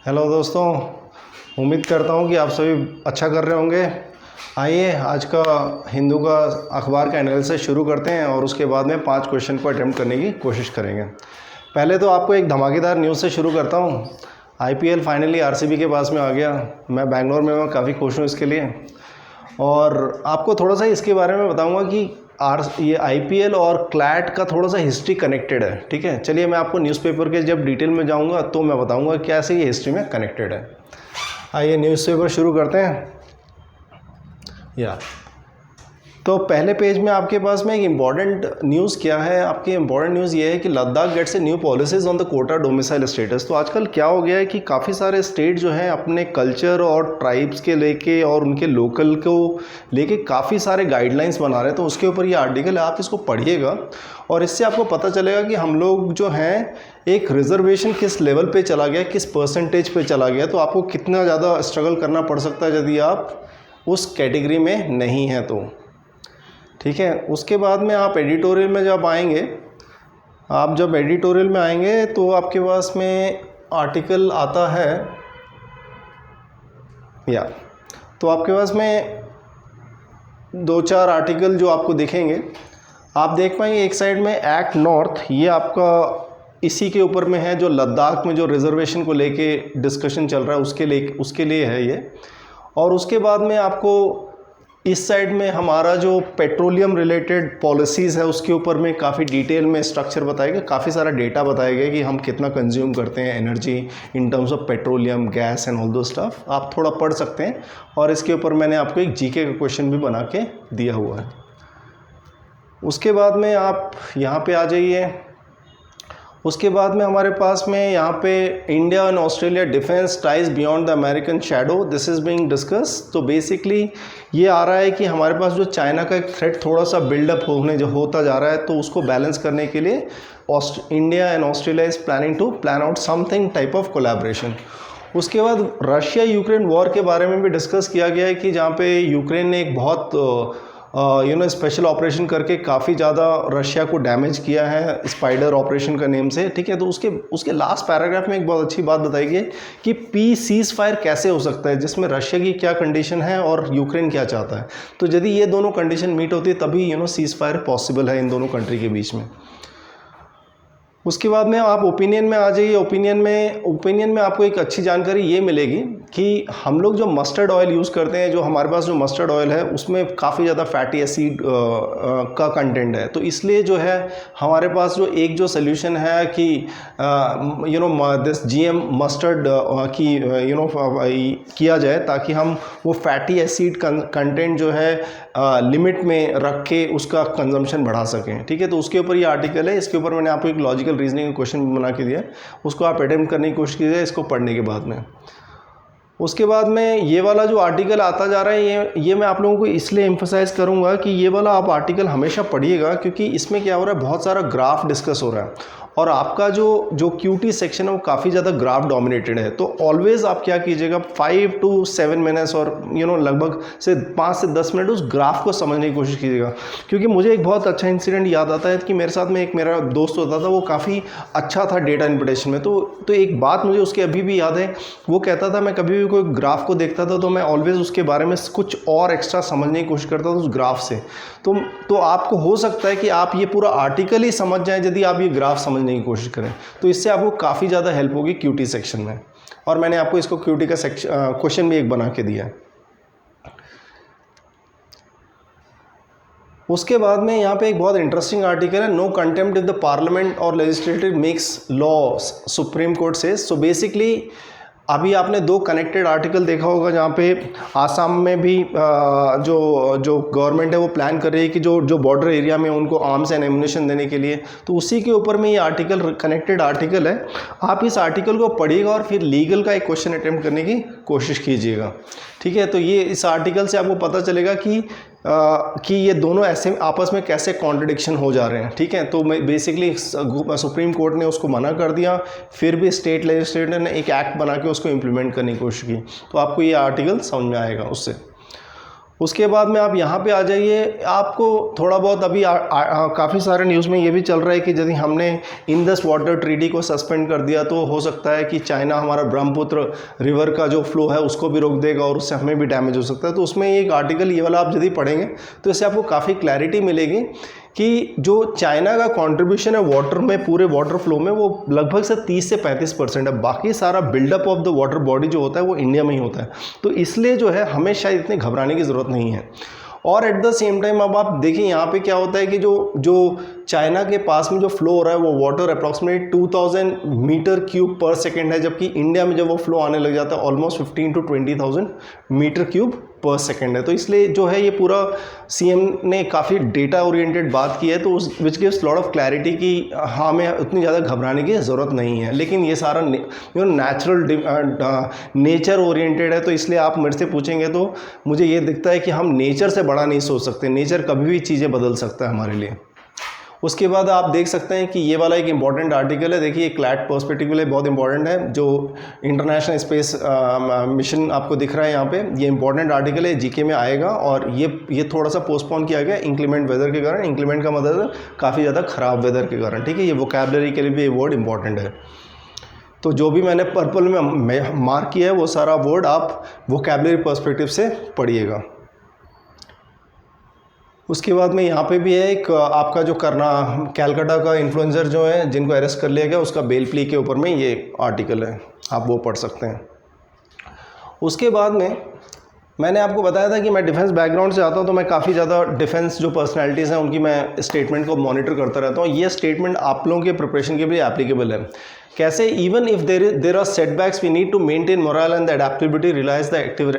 Hello दोस्तों, उम्मीद करता हूँ कि आप सभी अच्छा कर रहे होंगे। आइए आज का हिंदू का अखबार का एनालिसिस शुरू करते हैं और उसके बाद में 5 क्वेश्चन को अटेम्प्ट करने की कोशिश करेंगे। पहले तो आपको एक धमाकेदार न्यूज़ से शुरू करता हूँ। आईपीएल फाइनली आरसीबी के पास में आ गया। मैं बैंगलोर में काफ़ी खुश हूँ इसके लिए, और आपको थोड़ा सा इसके बारे में बताऊँगा कि ये आईपीएल और क्लैट का थोड़ा सा हिस्ट्री कनेक्टेड है। ठीक है, चलिए मैं आपको न्यूज़पेपर के जब डिटेल में जाऊंगा तो मैं बताऊंगा कैसे ये हिस्ट्री में कनेक्टेड है। आइए न्यूज़पेपर शुरू करते हैं। तो पहले पेज में आपके पास में एक इम्पॉर्टेंट न्यूज़ क्या है। आपकी इम्पॉर्टेंट न्यूज़ ये है कि Ladakh gets a new policies on the quota domicile status. तो आजकल क्या हो गया है कि काफ़ी सारे स्टेट जो हैं अपने कल्चर और ट्राइब्स के लेके और उनके लोकल को लेके काफ़ी सारे गाइडलाइंस बना रहे हैं। तो उसके ऊपर ये आर्टिकल है, आप इसको पढ़िएगा और इससे आपको पता चलेगा कि हम लोग जो हैं एक रिजर्वेशन किस लेवल पे चला गया, किस परसेंटेज पे चला गया। तो आपको कितना ज़्यादा स्ट्रगल करना पड़ सकता है यदि आप उस कैटेगरी में नहीं हैं तो। ठीक है, उसके बाद में आप एडिटोरियल में जब आएंगे, आप जब एडिटोरियल में आएंगे तो आपके पास में आर्टिकल आता है तो आपके पास में 2-4 आर्टिकल जो आपको दिखेंगे, आप देख पाएंगे एक साइड में एक्ट नॉर्थ, ये आपका इसी के ऊपर में है जो लद्दाख में जो रिजर्वेशन को लेके डिस्कशन चल रहा है उसके लिए है ये। और उसके बाद में आपको इस साइड में हमारा जो पेट्रोलियम रिलेटेड पॉलिसीज़ है उसके ऊपर में काफ़ी डिटेल में स्ट्रक्चर बताएगा, काफ़ी सारा डेटा बताएगा कि हम कितना कंज्यूम करते हैं energy in terms of petroleum, gas and all दो स्टफ। आप थोड़ा पढ़ सकते हैं और इसके ऊपर मैंने आपको एक जीके का क्वेश्चन भी बना के दिया हुआ है। उसके बाद में आप यहाँ पे आ जाइए। उसके बाद में हमारे पास में यहाँ पे India and Australia defence ties beyond the American shadow, this is being discuss. तो बेसिकली ये आ रहा है कि हमारे पास जो चाइना का एक थ्रेट थोड़ा सा बिल्डअप होता जा रहा है, तो उसको बैलेंस करने के लिए India and Australia is planning to plan out something type of collaboration. उसके बाद रशिया यूक्रेन वॉर के बारे में भी डिस्कस किया गया है कि जहाँ पे यूक्रेन ने एक बहुत स्पेशल ऑपरेशन करके काफ़ी ज़्यादा रशिया को डैमेज किया है, स्पाइडर ऑपरेशन का नेम से। ठीक है, तो उसके लास्ट पैराग्राफ में एक बहुत अच्छी बात बताई गई कि पीस सीज फायर कैसे हो सकता है, जिसमें रशिया की क्या कंडीशन है और यूक्रेन क्या चाहता है। तो यदि ये दोनों कंडीशन मीट होती है तभी सीज फायर पॉसिबल है इन दोनों कंट्री के बीच में। उसके बाद में आप ओपिनियन में आ जाइए। ओपिनियन में आपको एक अच्छी जानकारी ये मिलेगी कि हम लोग जो मस्टर्ड ऑयल यूज़ करते हैं, जो हमारे पास जो मस्टर्ड ऑयल है उसमें काफ़ी ज़्यादा फैटी एसिड का कंटेंट है। तो इसलिए जो है हमारे पास जो एक जो सोल्यूशन है कि दिस जीएम मस्टर्ड की किया जाए ताकि हम वो फैटी एसिड कंटेंट जो है लिमिट में रख के उसका कंजम्पशन बढ़ा सकें। ठीक है, तो उसके ऊपर ये आर्टिकल है। इसके ऊपर मैंने आपको एक लॉजिकल रीजनिंग का क्वेश्चन बना के दिया, उसको आप अटेम्प्ट करने की कोशिश कीजिए इसको पढ़ने के बाद में। उसके बाद में ये वाला जो आर्टिकल आता जा रहा है ये मैं आप लोगों को इसलिए एम्फसाइज़ करूँगा कि ये वाला आप आर्टिकल हमेशा पढ़िएगा, क्योंकि इसमें क्या हो रहा है, बहुत सारा ग्राफ डिस्कस हो रहा है और आपका जो क्यूटी सेक्शन है वो काफ़ी ज़्यादा ग्राफ डोमिनेटेड है। तो ऑलवेज़ आप क्या कीजिएगा, 5 to 7 मिनट्स और लगभग से 5 से 10 मिनट उस ग्राफ को समझने की कोशिश कीजिएगा। क्योंकि मुझे एक बहुत अच्छा इंसिडेंट याद आता है कि मेरे साथ में एक मेरा दोस्त होता था, वो काफ़ी अच्छा था डेटा इंटरप्रिटेशन में। तो एक बात मुझे उसकी अभी भी याद है, वो कहता था मैं कभी भी कोई ग्राफ को देखता था तो मैं ऑलवेज़ उसके बारे में कुछ और एक्स्ट्रा समझने की कोशिश करता था उस ग्राफ से। तो आपको हो सकता है कि आप ये पूरा आर्टिकल ही समझ जाएं यदि आप ये ग्राफ समझने की कोशिश करें, तो इससे आपको काफ़ी ज़्यादा हेल्प होगी क्यूटी सेक्शन में। और मैंने आपको इसको क्यूटी का क्वेश्चन भी एक बना के दिया है। उसके बाद में यहाँ पे एक बहुत इंटरेस्टिंग आर्टिकल है, no contempt if the parliament और legislative makes law, supreme court से। सो बेसिकली अभी आपने 2 कनेक्टेड आर्टिकल देखा होगा जहाँ पे आसाम में भी जो गवर्नमेंट है वो प्लान कर रही है कि जो बॉर्डर एरिया में उनको आर्म्स एंड एमुनेशन देने के लिए, तो उसी के ऊपर में ये आर्टिकल कनेक्टेड आर्टिकल है। आप इस आर्टिकल को पढ़िएगा और फिर लीगल का एक क्वेश्चन अटेम्प्ट करने की कोशिश कीजिएगा। ठीक है, तो ये इस आर्टिकल से आपको पता चलेगा कि ये दोनों ऐसे आपस में कैसे कॉन्ट्रडिक्शन हो जा रहे हैं। ठीक है, तो बेसिकली सुप्रीम कोर्ट ने उसको मना कर दिया, फिर भी स्टेट लेजिस्लेटर ने एक एक्ट बना के उसको इम्प्लीमेंट करने की कोशिश की। तो आपको ये आर्टिकल समझ में आएगा उससे। उसके बाद में आप यहाँ पे आ जाइए, आपको थोड़ा बहुत अभी काफ़ी सारे न्यूज़ में ये भी चल रहा है कि यदि हमने इंडस वाटर ट्रीटी को सस्पेंड कर दिया तो हो सकता है कि चाइना हमारा ब्रह्मपुत्र रिवर का जो फ्लो है उसको भी रोक देगा और उससे हमें भी डैमेज हो सकता है। तो उसमें एक आर्टिकल ये वाला आप यदि पढ़ेंगे तो इससे आपको काफ़ी क्लैरिटी मिलेगी कि जो चाइना का कंट्रीब्यूशन है वाटर में, पूरे वाटर फ्लो में, वो लगभग से 30 से 35% है। बाकी सारा buildup of the water body जो होता है वो इंडिया में ही होता है। तो इसलिए जो है हमें शायद इतनी घबराने की ज़रूरत नहीं है। और एट द सेम टाइम अब आप देखिए यहाँ पे क्या होता है कि जो चाइना के पास में जो फ्लो हो रहा है वो वाटर अप्रॉक्सीमेट 2000 मीटर क्यूब पर सेकेंड है, जबकि इंडिया में जब वो फ्लो आने लग जाता है ऑलमोस्ट 15 to 20,000 मीटर क्यूब पर सेकेंड है। तो इसलिए जो है ये पूरा सीएम ने काफ़ी डेटा ओरिएंटेड बात की है, तो उस which gives lot of clarity कि हाँ हमें उतनी ज़्यादा घबराने की ज़रूरत नहीं है। लेकिन ये सारा नेचुरल नेचर ओरिएंटेड है, तो इसलिए आप मेरे से पूछेंगे तो मुझे ये दिखता है कि हम नेचर से बड़ा नहीं सोच सकते। नेचर कभी भी चीज़ें बदल सकता है हमारे लिए। उसके बाद आप देख सकते हैं कि ये वाला एक इंपॉर्टेंट आर्टिकल है। देखिए क्लैट पर्सपेक्टिव के लिए बहुत इंपॉर्टेंट है, जो इंटरनेशनल स्पेस मिशन आपको दिख रहा है यहाँ पे, ये इंपॉर्टेंट आर्टिकल है, जीके में आएगा। और ये थोड़ा सा पोस्टपोन किया गया इंक्लीमेंट वेदर के कारण। इंक्लीमेंट का मतलब काफ़ी ज़्यादा ख़राब वेदर के कारण, ठीक है। ये वोकैबुलरी के लिए भी ये वर्ड इंपॉर्टेंट है। तो जो भी मैंने पर्पल में मार्क किया है वो सारा वर्ड आप वोकैबुलरी पर्सपेक्टिव से पढ़िएगा। उसके बाद में यहाँ पे भी है एक आपका जो कैलकाटा का इन्फ्लुएंसर जो है जिनको अरेस्ट कर लिया गया, उसका बेल प्ली के ऊपर में ये आर्टिकल है, आप वो पढ़ सकते हैं। उसके बाद में मैंने आपको बताया था कि मैं डिफेंस बैकग्राउंड से आता हूँ, तो मैं काफ़ी ज़्यादा डिफेंस जो पर्सनैलिटीज़ हैं उनकी मैं स्टेटमेंट को मॉनिटर करता रहता हूँ। ये स्टेटमेंट आप लोगों के प्रिपरेशन के लिए एप्लीकेबल है। कैसे? Even if there are setbacks we need to maintain moral and the adaptability realize the active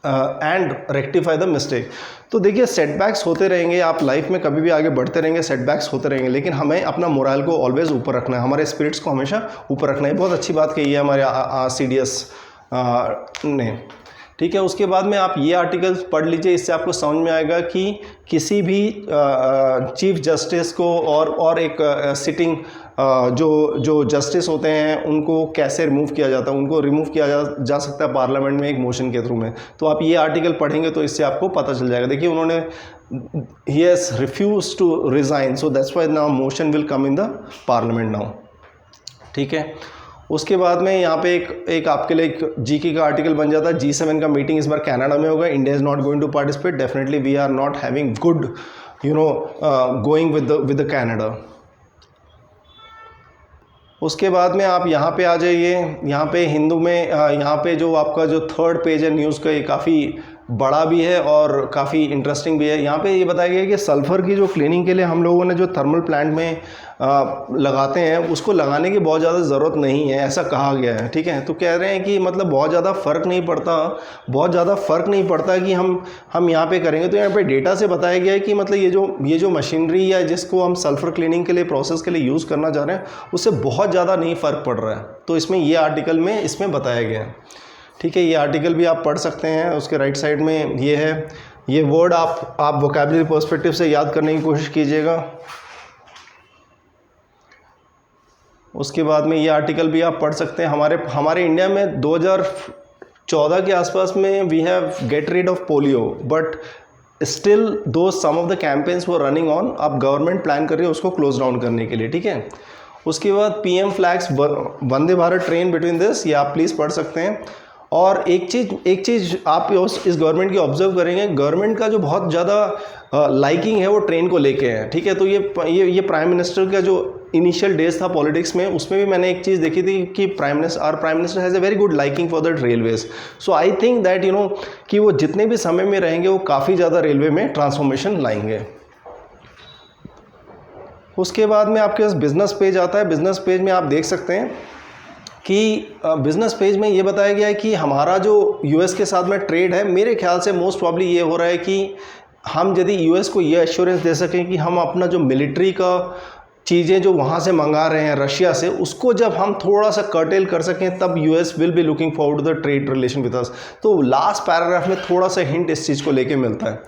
and rectify the mistake. तो देखिए सेटबैक्स होते रहेंगे, आप लाइफ में कभी भी आगे बढ़ते रहेंगे, सेटबैक्स होते रहेंगे, लेकिन हमें अपना मोरल को ऑलवेज ऊपर रखना है, हमारे स्पिरिट्स को हमेशा ऊपर रखना है। बहुत अच्छी बात कही है हमारे CDS ने, ठीक है। उसके बाद में आप ये आर्टिकल्स पढ़ लीजिए, इससे आपको समझ में आएगा कि किसी भी चीफ जस्टिस को और एक सिटिंग जो जस्टिस होते हैं उनको कैसे रिमूव किया जाता है। उनको रिमूव किया जा सकता है पार्लियामेंट में एक मोशन के थ्रू में। तो आप ये आर्टिकल पढ़ेंगे तो इससे आपको पता चल जाएगा। देखिए उन्होंने ही has refuse to resign, so that's why now motion will come in the parliament now, ठीक है। उसके बाद में यहाँ पे एक आपके लिए एक जीके का आर्टिकल बन जाता है। G7 का मीटिंग इस बार कनाडा में होगा, India is not going to participate, definitely we are not having good going with the Canada. उसके बाद में आप यहाँ पे आ जाइए, यहाँ पे हिंदू में यहाँ पे जो आपका जो थर्ड पेज है न्यूज़ का, ये काफ़ी बड़ा भी है और काफ़ी इंटरेस्टिंग भी है। यहाँ पे ये बताया गया है कि सल्फ़र की जो क्लीनिंग के लिए हम लोगों ने जो थर्मल प्लांट में लगाते हैं उसको लगाने की बहुत ज़्यादा ज़रूरत नहीं है, ऐसा कहा गया है, ठीक है। तो कह रहे हैं कि मतलब बहुत ज़्यादा फ़र्क नहीं पड़ता कि हम यहाँ पे करेंगे। तो यहाँ पे डेटा से बताया गया है कि मतलब ये जो मशीनरी या जिसको हम सल्फ़र क्लीनिंग के लिए प्रोसेस के लिए यूज़ करना चाह रहे हैं उससे बहुत ज़्यादा नहीं फ़र्क पड़ रहा है। तो इसमें ये आर्टिकल में इसमें बताया गया है, ठीक है। ये आर्टिकल भी आप पढ़ सकते हैं। उसके राइट साइड में ये है, ये वर्ड आप वोकैबुलरी पर्सपेक्टिव से याद करने की कोशिश कीजिएगा। उसके बाद में ये आर्टिकल भी आप पढ़ सकते हैं। हमारे इंडिया में 2014 के आसपास में we have get rid of polio, but still though some of the campaigns वो रनिंग ऑन। अब गवर्नमेंट प्लान कर रही है उसको क्लोज डाउन करने के लिए, ठीक है। उसके बाद PM flags Vande Bharat train between this, ये आप प्लीज़ पढ़ सकते हैं। और एक चीज़ आप इस गवर्नमेंट की ऑब्जर्व करेंगे, गवर्नमेंट का जो बहुत ज़्यादा लाइकिंग है वो ट्रेन को लेके है, ठीक है। तो ये प्राइम मिनिस्टर का जो इनिशियल डेज था पॉलिटिक्स में, उसमें भी मैंने एक चीज़ देखी थी कि prime minister has a very good liking for the railways. So I think that कि वो जितने भी समय में रहेंगे वो काफ़ी ज़्यादा रेलवे में ट्रांसफॉर्मेशन लाएंगे। उसके बाद में आपके पास बिजनेस पेज आता है। बिजनेस पेज में आप देख सकते हैं कि बिज़नेस पेज में ये बताया गया है कि हमारा जो US के साथ में ट्रेड है, मेरे ख्याल से मोस्ट प्रॉब्ली ये हो रहा है कि हम यदि US को ये एश्योरेंस दे सकें कि हम अपना जो मिलिट्री का चीज़ें जो वहाँ से मंगा रहे हैं रशिया से, उसको जब हम थोड़ा सा कर्टेल कर सकें तब US will be looking forward the trade relation with us. तो लास्ट पैराग्राफ में थोड़ा सा हिंट इस चीज़ को लेके मिलता है।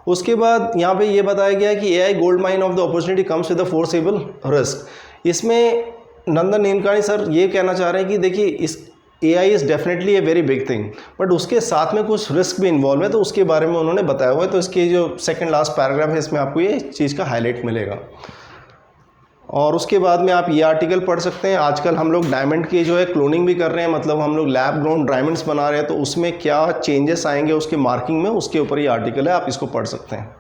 उसके बाद यहाँ पे ये बताया गया है कि AI gold mine of the opportunity comes with the foreseeable risk. इसमें नंदन नीलकाणी सर ये कहना चाह रहे हैं कि देखिए AI is definitely a very big thing, but उसके साथ में कुछ रिस्क भी इन्वॉल्व है, तो उसके बारे में उन्होंने बताया हुआ है। तो इसके जो सेकंड लास्ट पैराग्राफ है इसमें आपको ये चीज़ का हाईलाइट मिलेगा। और उसके बाद में आप ये आर्टिकल पढ़ सकते हैं। आजकल हम लोग डायमंड की जो है क्लोनिंग भी कर रहे हैं, मतलब हम लोग लैब ग्रोन डायमंड्स बना रहे हैं, तो उसमें क्या चेंजेस आएंगे उसके मार्किंग में, उसके ऊपर ये आर्टिकल है, आप इसको पढ़ सकते हैं।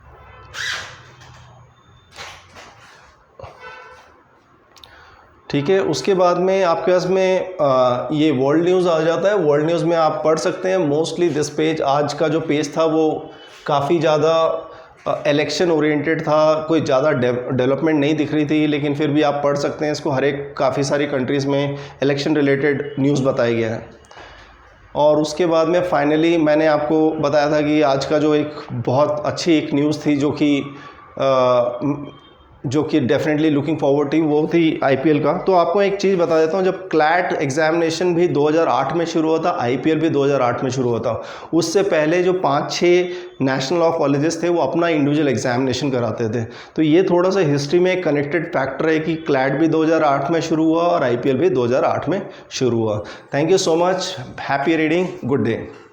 ठीक है, उसके बाद में आपके पास में ये वर्ल्ड न्यूज़ आ जाता है। वर्ल्ड न्यूज़ में आप पढ़ सकते हैं मोस्टली दिस पेज। आज का जो पेज था वो काफ़ी ज़्यादा इलेक्शन ओरिएंटेड था, कोई ज़्यादा डेवलपमेंट नहीं दिख रही थी, लेकिन फिर भी आप पढ़ सकते हैं इसको। हर एक काफ़ी सारी कंट्रीज़ में इलेक्शन रिलेटेड न्यूज़ बताया गया है। और उसके बाद में फाइनली मैंने आपको बताया था कि आज का जो एक बहुत अच्छी एक न्यूज़ थी जो कि डेफिनेटली लुकिंग फॉरवर्ड थी, वो थी IPL का। तो आपको एक चीज़ बता देता हूँ, जब क्लैट एग्जामिनेशन भी 2008 में शुरू हुआ था, IPL भी 2008 में शुरू हुआ था। उससे पहले जो 5-6 नेशनल लॉ कॉलेजेस थे वो अपना इंडिविजुअल एग्जामिनेशन कराते थे। तो ये थोड़ा सा हिस्ट्री में एक कनेक्टेड फैक्टर है कि क्लैट भी 2008 में शुरू हुआ और IPL भी 2008 में शुरू हुआ। Thank you so much, happy reading, good day.